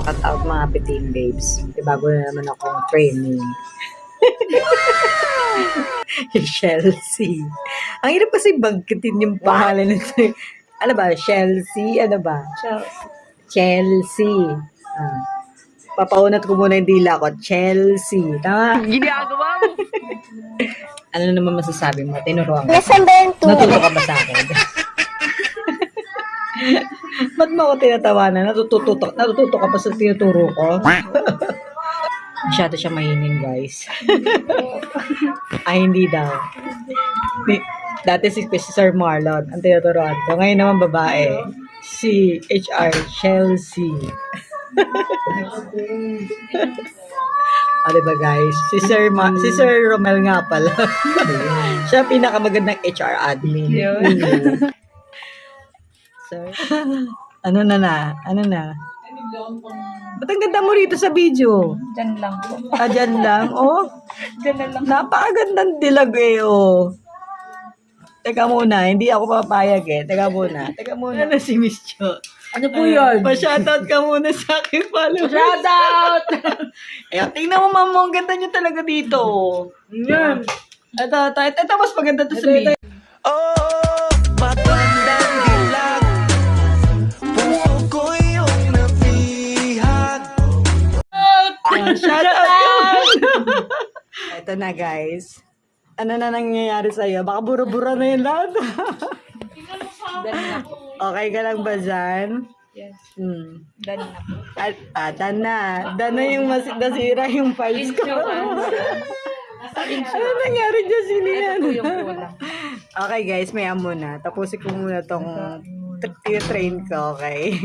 Shout out mga piting babes. Bago na naman akong training. Chelsea. Ang hirap kasi bangkitin yung pangalan nito. Ano ba? Chelsea? Ano ba? Chelsea. Papaunat ko muna yung dila ko. Chelsea. Tama? Ginagawa mo. Ano naman masasabi mo? Tinuruan ka. Nasaan ba yung Natuto ka ba sa akin? Ba't mo ako tinatawanan? Natututo ka ba sa tinuturo ko? Masyado siya mahinin, guys. Ay, hindi daw. Dati si Sir Marlon, ang tinuturuan ko. Ngayon naman babae, si HR Chelsea. O, diba guys? Si Sir Romel nga pala. Siya pinakamagandang HR admin. Sir, ano na? Ba't ang ganda mo rito sa video? Diyan lang po. Dyan lang, oh. Diyan na lang. Napakagandang dilag eh, oh. Teka muna, hindi ako papayag eh. Teka muna. Ano si Miss Cho? Ano po yun? Pa-shoutout ka muna sa akin, follow. Shout out! Ayun, tingnan mo, ma'am, ang ganda niyo talaga dito. Yan. Ito, mas maganda to sa video. Oh, matandang dilag. Puso ko yung nabihag. Shoutout! Ito na, guys. Ano na nangyayari sa'yo? Baka bura-bura na yung lahat. Dan na po. Okay ka lang ba dyan? Yes. Dan Dan na po. Dan na. Dan na yung nasira yung files ko. Ano nangyari dyan, Silian? Ito po yung kulang. Okay guys, maya muna. Tapusin ko muna tong train ko, okay?